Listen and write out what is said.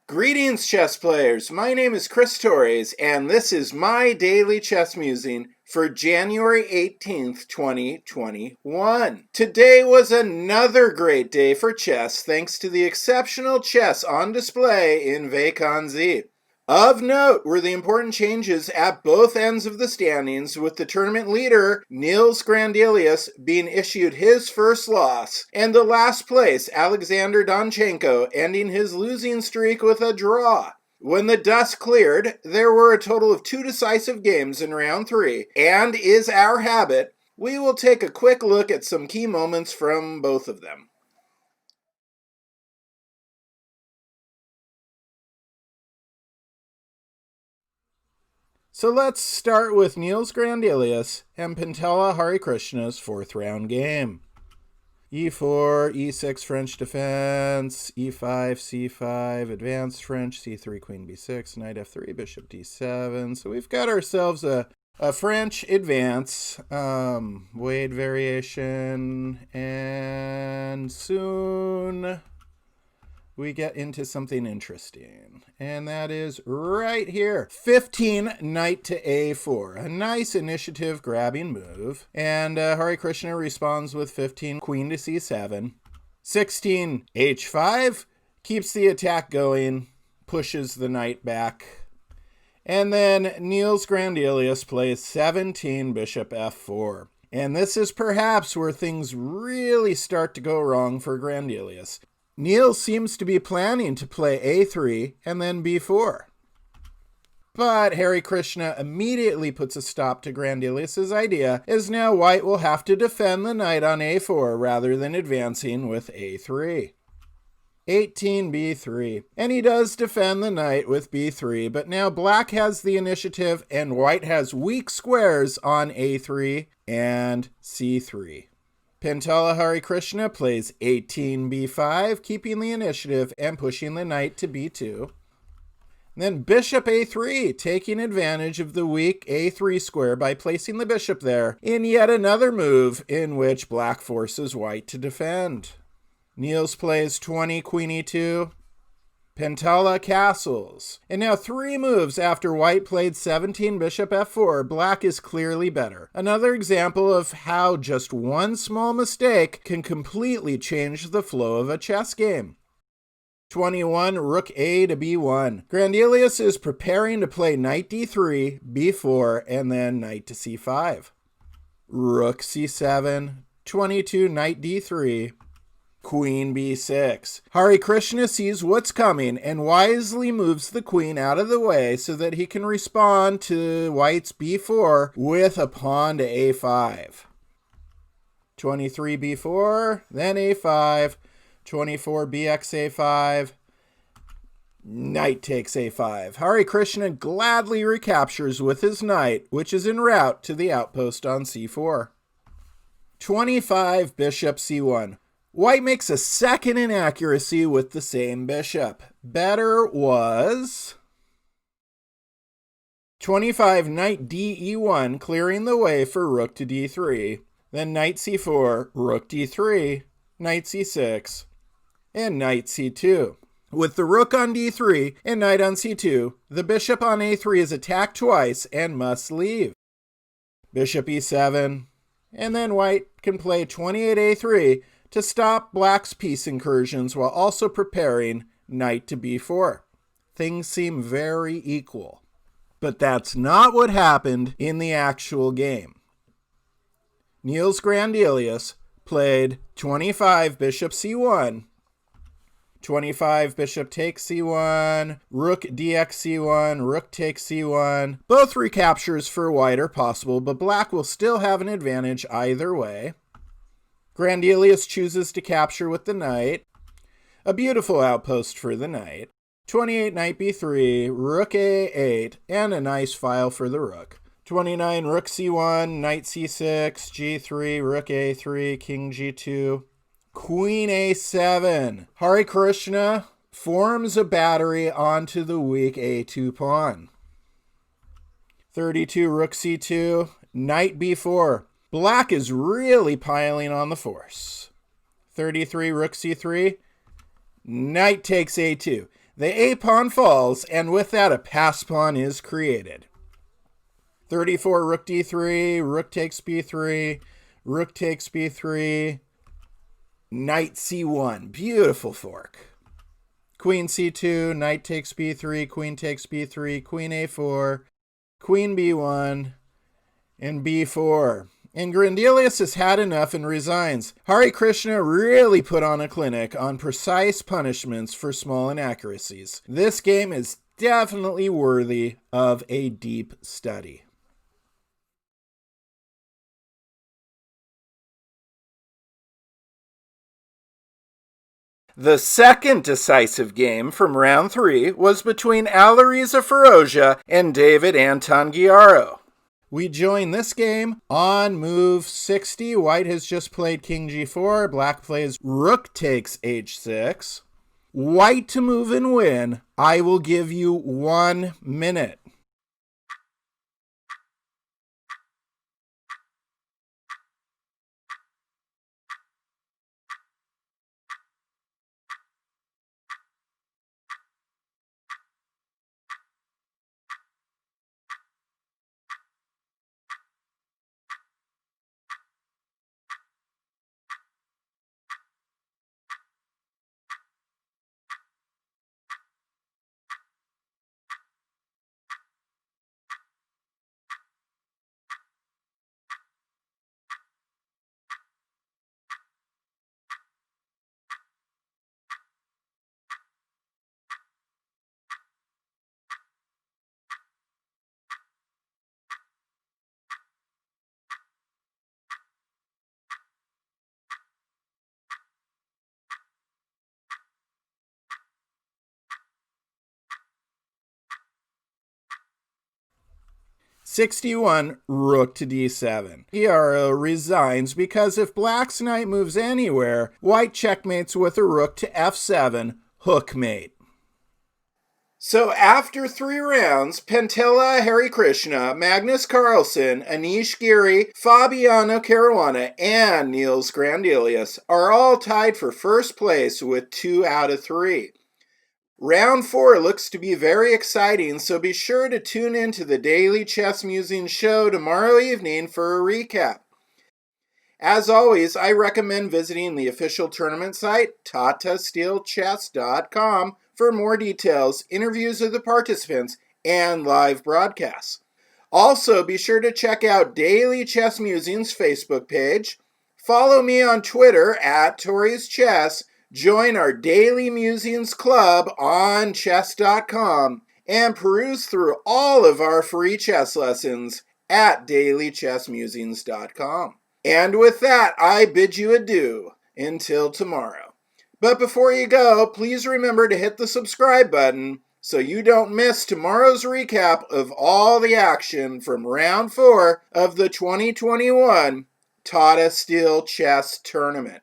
Greetings, chess players. My name is Chris Torres, and this is my Daily Chess Musing for January 18th, 2021. Today was another great day for chess thanks to the exceptional chess on display in Wijk. Of note were the important changes at both ends of the standings, with the tournament leader, Nils Grandelius, being issued his first loss, and the last place, Alexander Donchenko, ending his losing streak with a draw. When the dust cleared, there were a total of 2 decisive games in round 3, and is our habit, we will take a quick look at some key moments from both of them. So let's start with Nils Grandelius and Pentala Harikrishna's 4th round game. E4, E6 French defense, E5, C5, advanced French, C3, Queen B6, Knight F3, Bishop D7. So we've got ourselves a French advance, Wade variation, and soon we get into something interesting, and that is right here. 15 knight to a4, a nice initiative grabbing move, and Harikrishna responds with 15 queen to c7. 16 h5 keeps the attack going, pushes the knight back, and then Nils Grandelius plays 17 bishop f4. And this is perhaps where things really start to go wrong for Grandelius. Nils seems to be planning to play a3 and then b4. But Harikrishna immediately puts a stop to Grandelius's idea, as now white will have to defend the knight on a4 rather than advancing with a3. 18 b3, and he does defend the knight with b3, but now black has the initiative and white has weak squares on a3 and c3. Pentala Harikrishna plays 18 b5, keeping the initiative and pushing the knight to b2. Then bishop a3, taking advantage of the weak a3 square by placing the bishop there in yet another move in which black forces white to defend. Nils plays 20 queen e2. Pentala castles. And now 3 moves after white played 17 bishop f4, black is clearly better. Another example of how just one small mistake can completely change the flow of a chess game. 21 rook a to b1. Grandelius is preparing to play knight d3, b4, and then knight to c5. Rook c7, 22 knight d3. Queen b6. Harikrishna sees what's coming and wisely moves the queen out of the way so that he can respond to white's b4 with a pawn to a5. 23 b4, then a5, 24 bx a5, knight takes a5. Harikrishna gladly recaptures with his knight, which is en route to the outpost on c4. 25 bishop c1. White makes a second inaccuracy with the same bishop. Better was 25 knight d e1, clearing the way for rook to d3. Then knight c4, rook d3, knight c6, and knight c2. With the rook on d3 and knight on c2, the bishop on a3 is attacked twice and must leave. Bishop e7, and then white can play 28 a3 to stop black's piece incursions while also preparing knight to b4. Things seem very equal. But that's not what happened in the actual game. Nils Grandelius played 25 bishop c1, 25 bishop takes c1, rook dx c1, rook takes c1. Both recaptures for white are possible, but black will still have an advantage either way. Grandelius chooses to capture with the knight. A beautiful outpost for the knight. 28 knight b3, rook a8, and a nice file for the rook. 29 rook c1, knight c6, g3, rook a3, king g2, queen a7. Harikrishna forms a battery onto the weak a2 pawn. 32 rook c2, knight b4. Black is really piling on the force. 33 rook c3, knight takes a2. The a-pawn falls, and with that a pass pawn is created. 34, rook d3, rook takes b3, rook takes b3, knight c1. Beautiful fork. Queen c2, knight takes b3, queen takes b3, queen a4, queen b1, and b4. And Grandelius has had enough and resigns. Harikrishna really put on a clinic on precise punishments for small inaccuracies. This game is definitely worthy of a deep study. The second decisive game from round 3 was between Alireza Firouzja and David Anton Guijarro. We join this game on move 60. White has just played king g4. Black plays rook takes h6. White to move and win. I will give you 1 minute. (61) Rook to d7. Guijarro resigns because if black's knight moves anywhere, white checkmates with a rook to f7, hookmate. So after 3 rounds, Pentala Harikrishna, Magnus Carlsen, Anish Giri, Fabiano, Caruana, and Nils Grandelius are all tied for first place with 2 out of 3. Round 4 looks to be very exciting, so be sure to tune in to the Daily Chess Musings show tomorrow evening for a recap. As always, I recommend visiting the official tournament site, tatasteelchess.com, for more details, interviews of the participants, and live broadcasts. Also, be sure to check out Daily Chess Musings' Facebook page, follow me on Twitter at Torres Chess, join our Daily Musings Club on chess.com, and peruse through all of our free chess lessons at dailychessmusings.com. And with that, I bid you adieu until tomorrow. But before you go, please remember to hit the subscribe button so you don't miss tomorrow's recap of all the action from round 4 of the 2021 Tata Steel Chess Tournament.